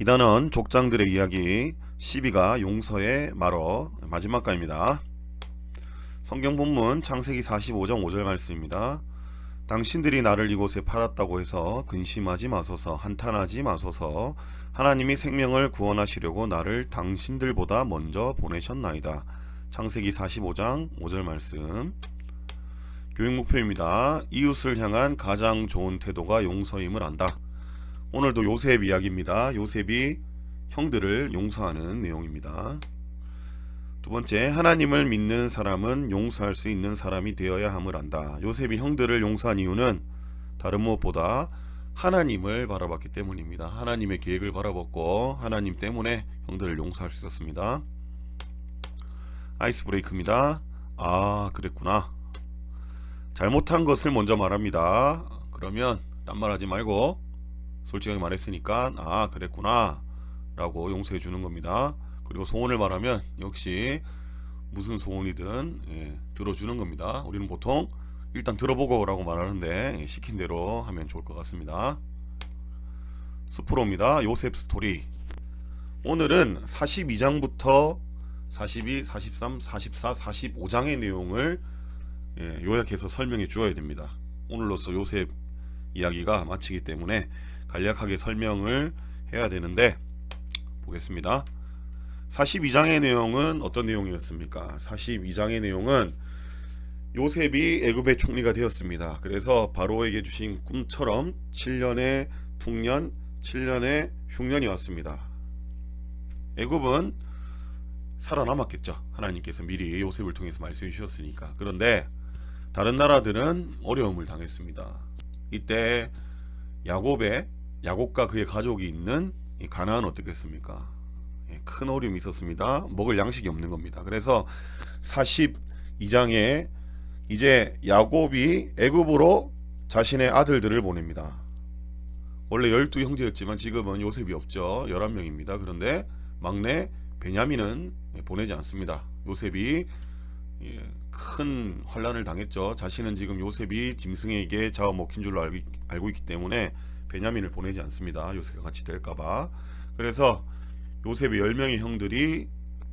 이단원 족장들의 이야기 12가 용서의 말어 마지막 가입니다. 성경 본문 창세기 45장 5절 말씀입니다. 당신들이 나를 이곳에 팔았다고 해서 근심하지 마소서, 한탄하지 마소서. 하나님이 생명을 구원하시려고 나를 당신들보다 먼저 보내셨나이다. 창세기 45장 5절 말씀. 교육 목표입니다. 이웃을 향한 가장 좋은 태도가 용서임을 안다. 오늘도 요셉 이야기입니다. 요셉이 형들을 용서하는 내용입니다. 두 번째, 하나님을 믿는 사람은 용서할 수 있는 사람이 되어야 함을 안다. 요셉이 형들을 용서한 이유는 다른 무엇보다 하나님을 바라봤기 때문입니다. 하나님의 계획을 바라봤고 하나님 때문에 형들을 용서할 수 있었습니다. 아이스 브레이크입니다. 아, 그랬구나. 잘못한 것을 먼저 말합니다. 그러면 딴 말 하지 말고 솔직하게 말했으니까 아, 그랬구나 라고 용서해 주는 겁니다. 그리고 소원을 말하면 역시 무슨 소원이든 들어주는 겁니다. 우리는 보통 일단 들어보고 라고 말하는데 시킨 대로 하면 좋을 것 같습니다. 수프로입니다. 요셉 스토리. 오늘은 42장부터 42, 43, 44, 45장의 내용을 요약해서 설명해 주어야 됩니다. 오늘로써 요셉 이야기가 마치기 때문에 간략하게 설명을 해야 되는데 보겠습니다. 42장의 내용은 어떤 내용이었습니까? 42장의 내용은 요셉이 애굽의 총리가 되었습니다. 그래서 바로에게 주신 꿈처럼 7년의 풍년, 7년의 흉년이 왔습니다. 애굽은 살아남았겠죠. 하나님께서 미리 요셉을 통해서 말씀해 주셨으니까. 그런데 다른 나라들은 어려움을 당했습니다. 이때 야곱과 그의 가족이 있는 이 가나안은 어떻겠습니까? 큰 어려움이 있었습니다. 먹을 양식이 없는 겁니다. 그래서 42장에 이제 야곱이 애굽으로 자신의 아들들을 보냅니다. 원래 12형제였지만 지금은 요셉이 없죠. 11명입니다. 그런데 막내 베냐민은 보내지 않습니다. 요셉이 큰 환란을 당했죠. 자신은 지금 요셉이 짐승에게 잡아먹힌 줄로 알고 있기 때문에 베냐민을 보내지 않습니다. 요셉과 같이 될까봐. 그래서 요셉의 10명의 형들이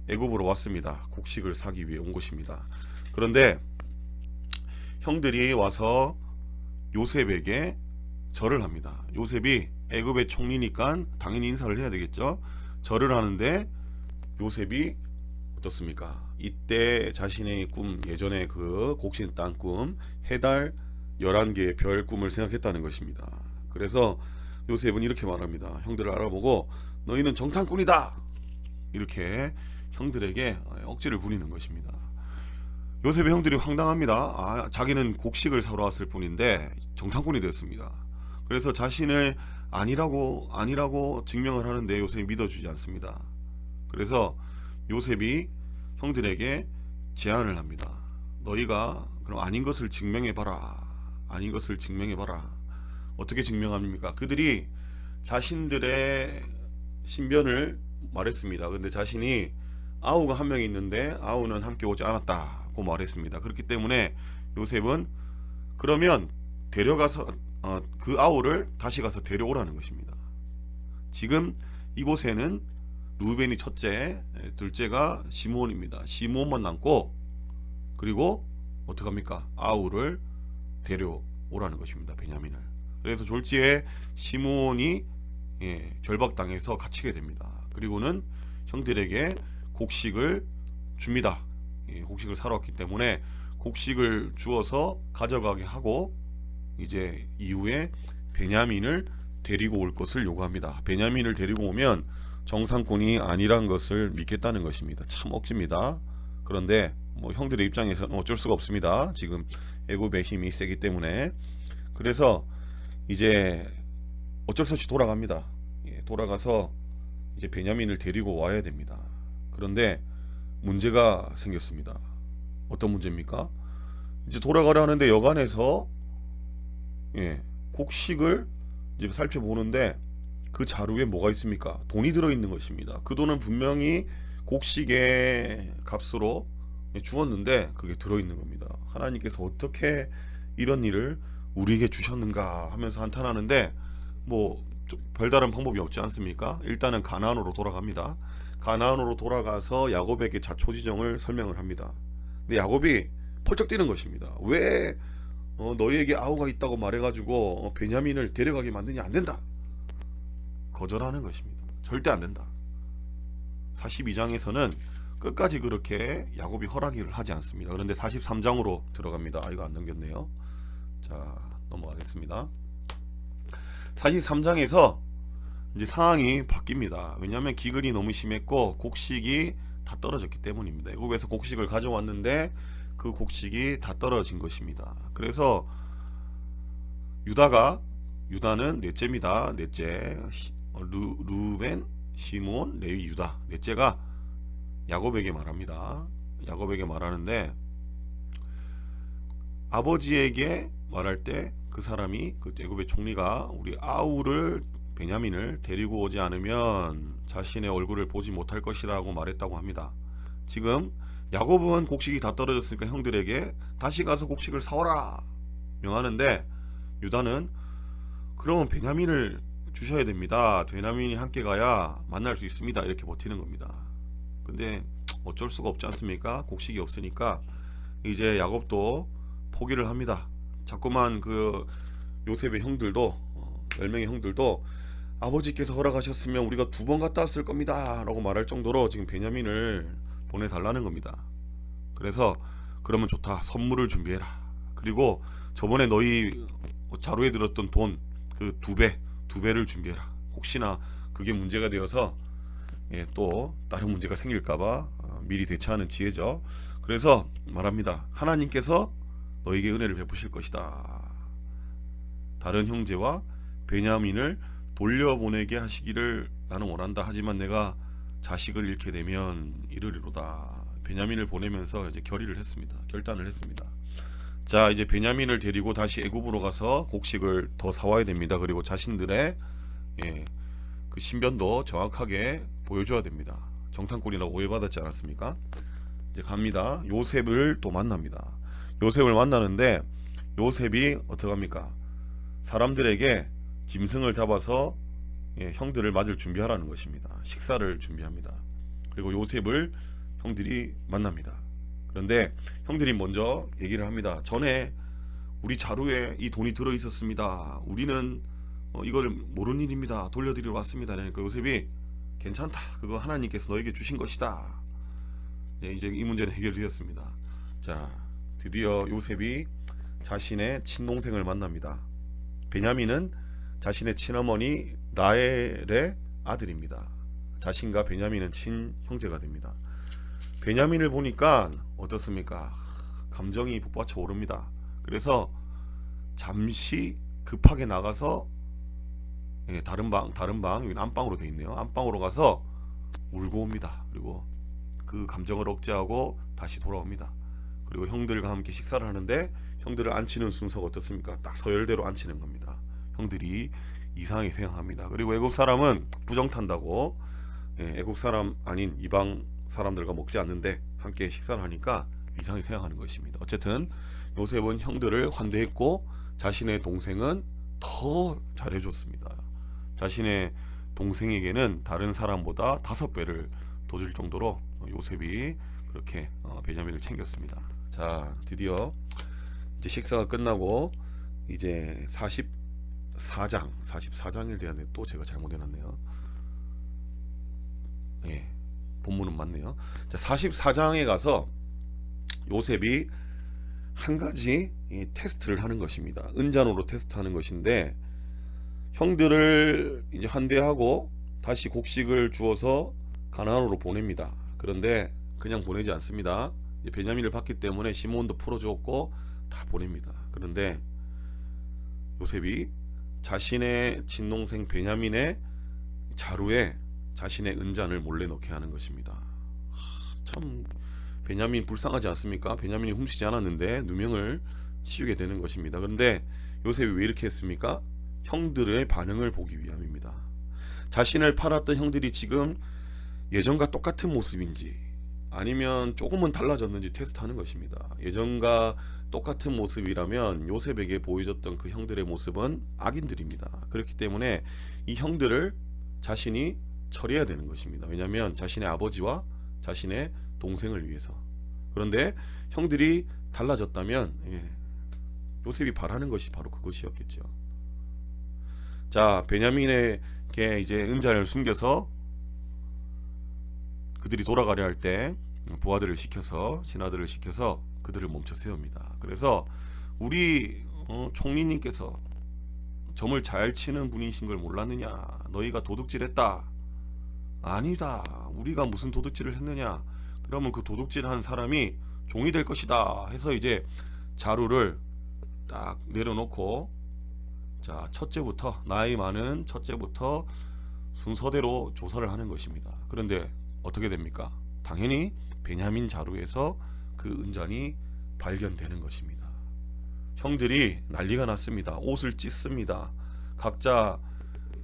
애굽으로 왔습니다. 곡식을 사기 위해 온 것입니다. 그런데 형들이 와서 요셉에게 절을 합니다. 요셉이 애굽의 총리니까 당연히 인사를 해야 되겠죠. 절을 하는데 요셉이 어떻습니까? 이때 자신의 꿈, 예전에 그 곡신 딴 꿈, 해달 11개의 별 꿈을 생각했다는 것입니다. 그래서 요셉은 이렇게 말합니다. 형들을 알아보고 너희는 정탐꾼이다! 이렇게 형들에게 억지를 부리는 것입니다. 요셉의 형들이 황당합니다. 자기는 곡식을 사러 왔을 뿐인데 정탐꾼이 됐습니다. 그래서 자신을 아니라고 증명을 하는데 요셉이 믿어주지 않습니다. 그래서 요셉이 형들에게 제안을 합니다. 너희가 그럼 아닌 것을 증명해봐라. 아닌 것을 증명해봐라. 어떻게 증명합니까? 그들이 자신들의 신변을 말했습니다. 근데 자신이 아우가 한 명이 있는데 아우는 함께 오지 않았다고 말했습니다. 그렇기 때문에 요셉은 그러면 데려가서 그 아우를 다시 가서 데려오라는 것입니다. 지금 이곳에는 루벤이 첫째, 둘째가 시므온입니다. 시므온만 남고 그리고 어떡합니까? 아우를 데려오라는 것입니다. 베냐민을. 그래서 졸지에 시므온이 결박당해서 갇히게 됩니다. 그리고는 형들에게 곡식을 줍니다. 곡식을 사러 왔기 때문에 곡식을 주어서 가져가게 하고 이제 이후에 베냐민을 데리고 올 것을 요구합니다. 베냐민을 데리고 오면 정상권이 아니란 것을 믿겠다는 것입니다. 참 억지입니다. 그런데 형들의 입장에서는 어쩔 수가 없습니다. 지금 애굽의 힘이 세기 때문에. 그래서 이제 어쩔 수 없이 돌아갑니다. 돌아가서 이제 베냐민을 데리고 와야 됩니다. 그런데 문제가 생겼습니다. 어떤 문제입니까? 이제 돌아가려 하는데 여관에서 곡식을 이제 살펴보는데 그 자루에 뭐가 있습니까? 돈이 들어있는 것입니다. 그 돈은 분명히 곡식의 값으로 주었는데 그게 들어있는 겁니다. 하나님께서 어떻게 이런 일을 우리에게 주셨는가 하면서 한탄하는데 별다른 방법이 없지 않습니까? 일단은 가나안으로 돌아갑니다. 가나안으로 돌아가서 야곱에게 자초지정을 설명을 합니다. 근데 야곱이 펄쩍 뛰는 것입니다. 왜 너희에게 아우가 있다고 말해가지고 베냐민을 데려가게 만드냐? 안 된다. 거절하는 것입니다. 절대 안 된다. 42장에서는 끝까지 그렇게 야곱이 허락을 하지 않습니다. 그런데 43장으로 들어갑니다. 이거 안 넘겼네요. 자, 넘어가겠습니다. 43장에서 이제 상황이 바뀝니다. 왜냐하면 기근이 너무 심했고 곡식이 다 떨어졌기 때문입니다. 애굽에서 곡식을 가져왔는데 그 곡식이 다 떨어진 것입니다. 그래서 유다는 넷째입니다. 넷째 루벤, 시몬, 레위, 유다. 넷째가 야곱에게 말합니다. 야곱에게 말하는데 아버지에게 말할 때 그 사람이 그 애굽의 총리가 우리 아우를 베냐민을 데리고 오지 않으면 자신의 얼굴을 보지 못할 것이라고 말했다고 합니다. 지금 야곱은 곡식이 다 떨어졌으니까 형들에게 다시 가서 곡식을 사오라 명하는데 유다는 그러면 베냐민을 주셔야 됩니다. 베냐민이 함께 가야 만날 수 있습니다. 이렇게 버티는 겁니다. 근데 어쩔 수가 없지 않습니까? 곡식이 없으니까 이제 야곱도 포기를 합니다. 자꾸만 그 요셉의 형들도 10명의 형들도 아버지께서 허락하셨으면 우리가 2번 갔다 왔을 겁니다 라고 말할 정도로 지금 베냐민을 보내달라는 겁니다. 그래서 그러면 좋다, 선물을 준비해라. 그리고 저번에 너희 자루에 들었던 돈 그 2배를 준비해라. 혹시나 그게 문제가 되어서 또 다른 문제가 생길까봐 미리 대처하는 지혜죠. 그래서 말합니다. 하나님께서 너에게 은혜를 베푸실 것이다. 다른 형제와 베냐민을 돌려보내게 하시기를 나는 원한다. 하지만 내가 자식을 잃게 되면 이르리로다. 베냐민을 보내면서 이제 결단을 했습니다. 자, 이제 베냐민을 데리고 다시 애굽으로 가서 곡식을 더 사와야 됩니다. 그리고 자신들의 그 신변도 정확하게 보여줘야 됩니다. 정탐꾼이라고 오해받았지 않았습니까? 이제 갑니다. 요셉을 또 만납니다. 요셉을 만나는데 요셉이 어떡합니까? 사람들에게 짐승을 잡아서 형들을 맞을 준비하라는 것입니다. 식사를 준비합니다. 그리고 요셉을 형들이 만납니다. 그런데 형들이 먼저 얘기를 합니다. 전에 우리 자루에 이 돈이 들어 있었습니다. 우리는 이걸 모르는 일입니다. 돌려드리러 왔습니다. 그러니까 요셉이 괜찮다. 그거 하나님께서 너에게 주신 것이다. 이제 이 문제는 해결되었습니다. 자, 드디어 요셉이 자신의 친동생을 만납니다. 베냐민은 자신의 친어머니 라헬의 아들입니다. 자신과 베냐민은 친형제가 됩니다. 베냐민을 보니까 어떻습니까? 감정이 북받쳐 오릅니다. 그래서 잠시 급하게 나가서 다른 방, 여기 안방으로 되어 있네요. 안방으로 가서 울고 옵니다. 그리고 그 감정을 억제하고 다시 돌아옵니다. 그리고 형들과 함께 식사를 하는데 형들을 앉히는 순서가 어떻습니까? 딱 서열대로 앉히는 겁니다. 형들이 이상하게 생각합니다. 그리고 애국 사람은 부정탄다고 애국 사람 아닌 이방 사람들과 먹지 않는데 함께 식사를 하니까 이상하게 생각하는 것입니다. 어쨌든 요셉은 형들을 환대했고 자신의 동생은 더 잘해줬습니다. 자신의 동생에게는 다른 사람보다 5배를 더 줄 정도로 요셉이 그렇게 베냐민을 챙겼습니다. 자, 드디어 이제 식사가 끝나고 이제 44장일 되었네요. 또 제가 잘못해놨네요. 본문은 맞네요. 자, 44장에 가서 요셉이 한 가지 테스트를 하는 것입니다. 은잔으로 테스트하는 것인데 형들을 이제 환대하고 다시 곡식을 주어서 가나안으로 보냅니다. 그런데 그냥 보내지 않습니다. 베냐민을 받기 때문에 시몬도 풀어주었고 다 보냅니다. 그런데 요셉이 자신의 친동생 베냐민의 자루에 자신의 은잔을 몰래 넣게 하는 것입니다. 참 베냐민 불쌍하지 않습니까? 베냐민이 훔치지 않았는데 누명을 씌우게 되는 것입니다. 그런데 요셉이 왜 이렇게 했습니까? 형들의 반응을 보기 위함입니다. 자신을 팔았던 형들이 지금 예전과 똑같은 모습인지 아니면 조금은 달라졌는지 테스트하는 것입니다. 예전과 똑같은 모습이라면 요셉에게 보여줬던 그 형들의 모습은 악인들입니다. 그렇기 때문에 이 형들을 자신이 처리해야 되는 것입니다. 왜냐하면 자신의 아버지와 자신의 동생을 위해서. 그런데 형들이 달라졌다면 요셉이 바라는 것이 바로 그것이었겠죠. 자, 베냐민에게 이제 은자를 숨겨서 그들이 돌아가려 할 때 부하들을 시켜서, 신하들을 시켜서 그들을 멈춰 세웁니다. 그래서 우리 총리님께서 점을 잘 치는 분이신 걸 몰랐느냐? 너희가 도둑질했다. 아니다. 우리가 무슨 도둑질을 했느냐? 그러면 그 도둑질한 사람이 종이 될 것이다 해서 이제 자루를 딱 내려놓고, 자, 첫째부터, 나이 많은 첫째부터 순서대로 조사를 하는 것입니다. 그런데 어떻게 됩니까? 당연히 베냐민 자루에서 그 은잔이 발견되는 것입니다. 형들이 난리가 났습니다. 옷을 찢습니다. 각자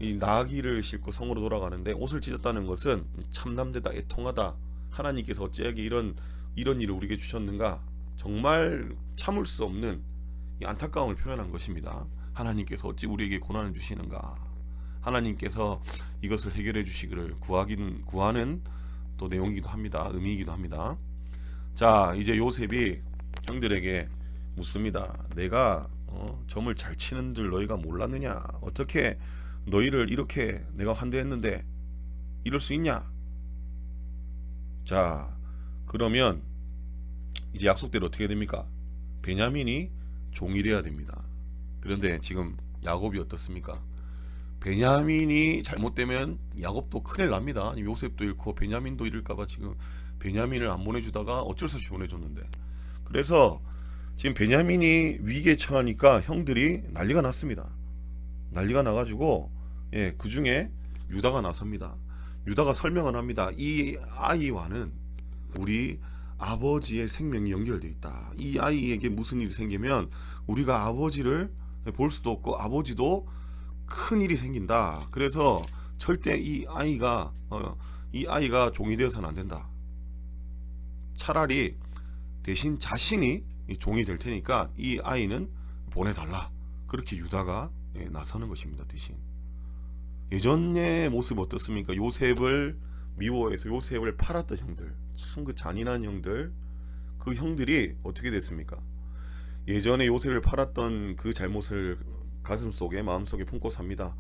이 나귀를 싣고 성으로 돌아가는데, 옷을 찢었다는 것은 참남되다, 애통하다, 하나님께서 어찌하게 이런 일을 우리에게 주셨는가, 정말 참을 수 없는 이 안타까움을 표현한 것입니다. 하나님께서 어찌 우리에게 고난을 주시는가, 하나님께서 이것을 해결해 주시기를 구하는 또 내용이기도 합니다. 의미이기도 합니다. 자, 이제 요셉이 형들에게 묻습니다. 내가 점을 잘 치는 줄 너희가 몰랐느냐? 어떻게 너희를 이렇게 내가 환대했는데 이럴 수 있냐? 자, 그러면 이제 약속대로 어떻게 됩니까? 베냐민이 종이 돼야 됩니다. 그런데 지금 야곱이 어떻습니까? 베냐민이 잘못되면 야곱도 큰일 납니다. 요셉도 잃고 베냐민도 잃을까봐 지금 베냐민을 안 보내주다가 어쩔 수 없이 보내줬는데, 그래서 지금 베냐민이 위기에 처하니까 형들이 난리가 났습니다. 난리가 나가지고 그 중에 유다가 나섭니다. 유다가 설명을 합니다. 이 아이와는 우리 아버지의 생명이 연결되어 있다. 이 아이에게 무슨 일이 생기면 우리가 아버지를 볼 수도 없고 아버지도 큰 일이 생긴다. 그래서 절대 이 아이가 종이 되어서는 안 된다. 차라리 대신 자신이 종이 될 테니까 이 아이는 보내달라. 그렇게 유다가 나서는 것입니다. 대신 예전의 모습 어떻습니까? 요셉을 미워해서 요셉을 팔았던 형들, 참 그 잔인한 형들, 그 형들이 어떻게 됐습니까? 예전에 요셉을 팔았던 그 잘못을 가슴속에, 마음속에 품고 삽니다.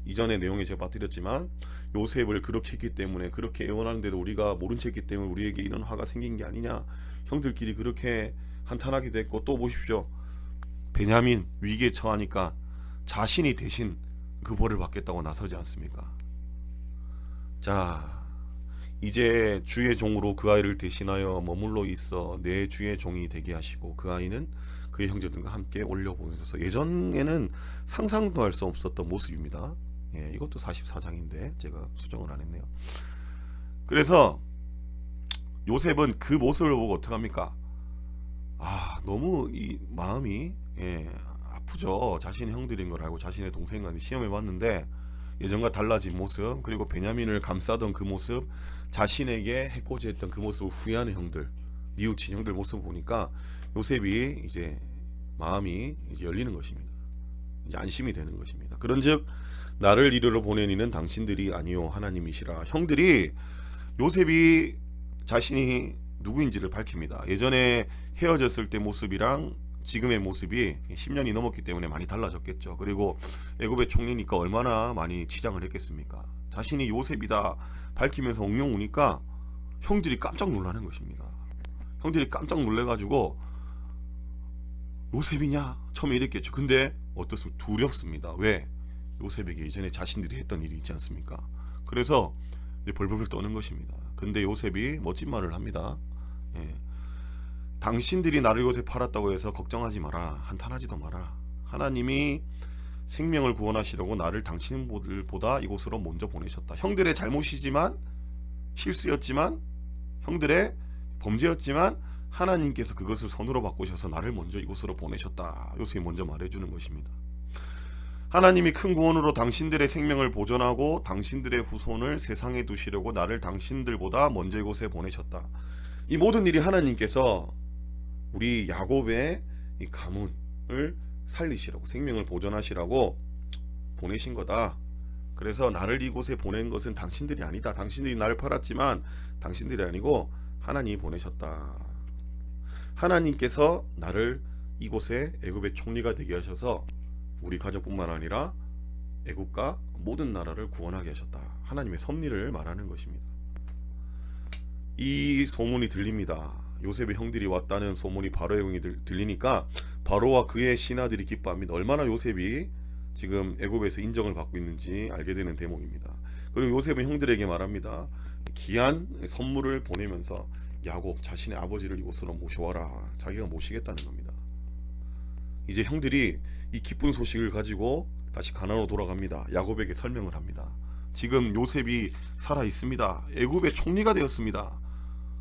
이전의 내용에 제가 빠뜨렸지만 요셉을 그렇게 했기 때문에, 그렇게 애원하는데도 우리가 모른 채 했기 때문에 우리에게 이런 화가 생긴 게 아니냐, 형들끼리 그렇게 한탄하게 됐고, 또 보십시오, 베냐민 위기에 처하니까 자신이 대신 그 벌을 받겠다고 나서지 않습니까? 자, 이제 주의 종으로 그 아이를 대신하여 머물러 있어 내 주의 종이 되게 하시고 그 아이는 그의 형제들과 함께 올려보내셔서, 예전에는 상상도 할 수 없었던 모습입니다. 이것도 44장인데 제가 수정을 안 했네요. 그래서 요셉은 그 모습을 보고 어떡합니까? 너무 이 마음이 아프죠. 자신의 형들인 걸 알고 자신의 동생과는 시험해 봤는데 예전과 달라진 모습, 그리고 베냐민을 감싸던 그 모습, 자신에게 해코지했던 그 모습을 후회하는 형들, 뉘우친 형들 모습을 보니까 요셉이 이제 마음이 이제 열리는 것입니다. 이제 안심이 되는 것입니다. 그런즉 나를 이르러 보낸 이는 당신들이 아니요 하나님이시라. 형들이 요셉이 자신이 누구인지를 밝힙니다. 예전에 헤어졌을 때 모습이랑 지금의 모습이 10년이 넘었기 때문에 많이 달라졌겠죠. 그리고 애굽의 총리니까 얼마나 많이 치장을 했겠습니까? 자신이 요셉이다 밝히면서 엉엉 우니까 형들이 깜짝 놀라는 것입니다. 형들이 깜짝 놀래가지고 요셉이냐? 처음에 이랬겠죠. 근데 어떻습니까? 두렵습니다. 왜? 요셉에게 이전에 자신들이 했던 일이 있지 않습니까? 그래서 벌벌 떠는 것입니다. 근데 요셉이 멋진 말을 합니다. 당신들이 나를 이곳에 팔았다고 해서 걱정하지 마라. 한탄하지도 마라. 하나님이 생명을 구원하시려고 나를 당신들보다 이곳으로 먼저 보내셨다. 형들의 잘못이지만, 실수였지만, 형들의 범죄였지만 하나님께서 그것을 선으로 바꾸셔서 나를 먼저 이곳으로 보내셨다. 요셉이 먼저 말해주는 것입니다. 하나님이 큰 구원으로 당신들의 생명을 보존하고 당신들의 후손을 세상에 두시려고 나를 당신들보다 먼저 이곳에 보내셨다. 이 모든 일이 하나님께서 우리 야곱의 이 가문을 살리시라고, 생명을 보존하시라고 보내신 거다. 그래서 나를 이곳에 보낸 것은 당신들이 아니다. 당신들이 나를 팔았지만 당신들이 아니고 하나님이 보내셨다. 하나님께서 나를 이곳에 애굽의 총리가 되게 하셔서 우리 가족뿐만 아니라 애굽과 모든 나라를 구원하게 하셨다. 하나님의 섭리를 말하는 것입니다. 이 소문이 들립니다. 요셉의 형들이 왔다는 소문이 바로의 형이 들리니까 바로와 그의 신하들이 기뻐합니다. 얼마나 요셉이 지금 애굽에서 인정을 받고 있는지 알게 되는 대목입니다. 그리고 요셉은 형들에게 말합니다. 귀한 선물을 보내면서 야곱 자신의 아버지를 이곳으로 모셔와라. 자기가 모시겠다는 겁니다. 이제 형들이 이 기쁜 소식을 가지고 다시 가나안으로 돌아갑니다. 야곱에게 설명을 합니다. 지금 요셉이 살아 있습니다. 애굽의 총리가 되었습니다.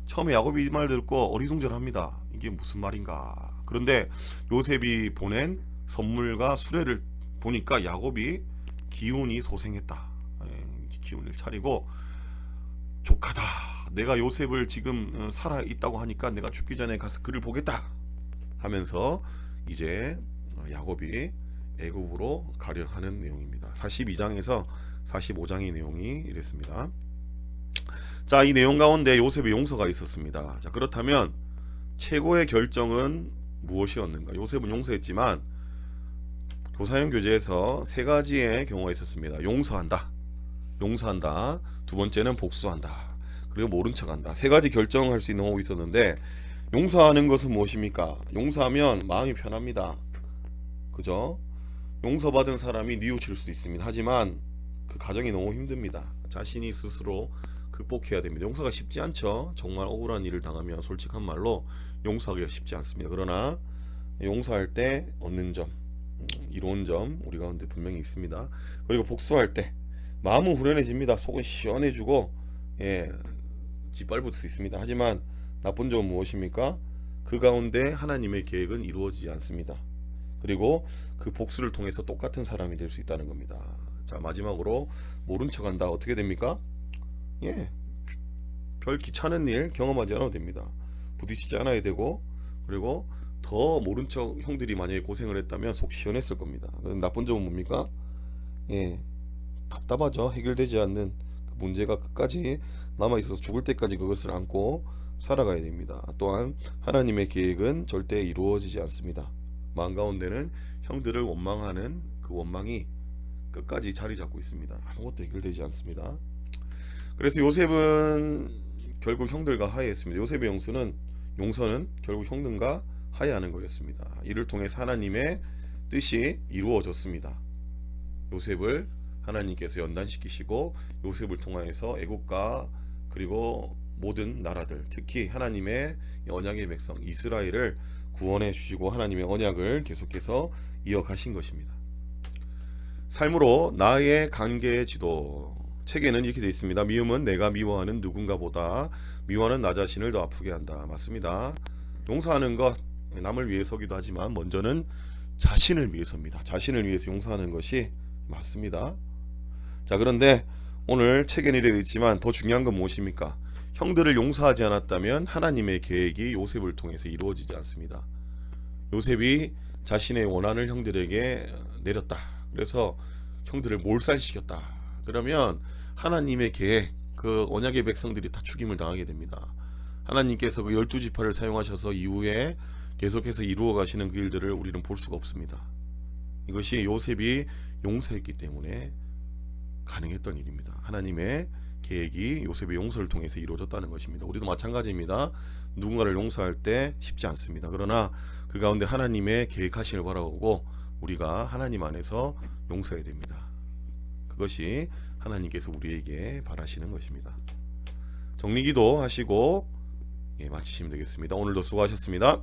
처음에 야곱이 이 말 듣고 어리둥절합니다. 이게 무슨 말인가. 그런데 요셉이 보낸 선물과 수레를 보니까 야곱이 기운이 소생했다. 기운을 차리고 조카다. 내가 요셉을 지금 살아 있다고 하니까 내가 죽기 전에 가서 그를 보겠다 하면서 이제 야곱이 애굽으로 가려 하는 내용입니다. 42장에서 45장의 내용이 이랬습니다. 자, 이 내용 가운데 요셉의 용서가 있었습니다. 자, 그렇다면 최고의 결정은 무엇이었는가? 요셉은 용서했지만 교사형 교재에서 세 가지의 경우가 있었습니다. 용서한다, 두 번째는 복수한다, 그리고 모른 척한다. 세 가지 결정할 수 있는 방법이 있었는데 용서하는 것은 무엇입니까? 용서하면 마음이 편합니다. 그죠? 용서받은 사람이 뉘우칠 수 있습니다. 하지만 그 과정이 너무 힘듭니다. 자신이 스스로 극복해야 됩니다. 용서가 쉽지 않죠. 정말 억울한 일을 당하면 솔직한 말로 용서하기가 쉽지 않습니다. 그러나 용서할 때 얻는 점, 이로운 점 우리 가운데 분명히 있습니다. 그리고 복수할 때 마음은 후련해집니다. 속은 시원해지고 짓밟을 수 있습니다. 하지만 나쁜 점은 무엇입니까? 그 가운데 하나님의 계획은 이루어지지 않습니다. 그리고 그 복수를 통해서 똑같은 사람이 될 수 있다는 겁니다. 자, 마지막으로 모른 척한다. 어떻게 됩니까? 별 귀찮은 일 경험하지 않아도 됩니다. 부딪히지 않아야 되고, 그리고 더 모른 척 형들이 만약에 고생을 했다면 속 시원했을 겁니다. 나쁜 점은 뭡니까? 답답하죠. 해결되지 않는 그 문제가 끝까지 남아있어서 죽을 때까지 그것을 안고 살아가야 됩니다. 또한 하나님의 계획은 절대 이루어지지 않습니다. 마음 가운데는 형들을 원망하는 그 원망이 끝까지 자리 잡고 있습니다. 아무것도 해결되지 않습니다. 그래서 요셉은 결국 형들과 화해했습니다. 요셉의 용서는 결국 형들과 화해하는 거였습니다. 이를 통해서 하나님의 뜻이 이루어졌습니다. 요셉을 하나님께서 연단시키시고 요셉을 통하여서 애국과 그리고 모든 나라들, 특히 하나님의 언약의 백성 이스라엘을 구원해 주시고 하나님의 언약을 계속해서 이어가신 것입니다. 삶으로 나의 관계의 지도. 책에는 이렇게 되어 있습니다. 미움은 내가 미워하는 누군가보다 미워하는 나 자신을 더 아프게 한다. 맞습니다. 용서하는 것 남을 위해서기도 하지만 먼저는 자신을 위해서입니다. 자신을 위해서 용서하는 것이 맞습니다. 자, 그런데 오늘 책에는 이래 있지만 더 중요한 건 무엇입니까? 형들을 용서하지 않았다면 하나님의 계획이 요셉을 통해서 이루어지지 않습니다. 요셉이 자신의 원한을 형들에게 내렸다. 그래서 형들을 몰살시켰다. 그러면 하나님의 계획, 그 언약의 백성들이 다 죽임을 당하게 됩니다. 하나님께서 그 12지파를 사용하셔서 이후에 계속해서 이루어 가시는 그 일들을 우리는 볼 수가 없습니다. 이것이 요셉이 용서했기 때문에 가능했던 일입니다. 하나님의 계획이 요셉의 용서를 통해서 이루어졌다는 것입니다. 우리도 마찬가지입니다. 누군가를 용서할 때 쉽지 않습니다. 그러나 그 가운데 하나님의 계획하심을 바라보고 우리가 하나님 안에서 용서해야 됩니다. 그것이 하나님께서 우리에게 바라시는 것입니다. 정리기도 하시고 마치시면 되겠습니다. 오늘도 수고하셨습니다.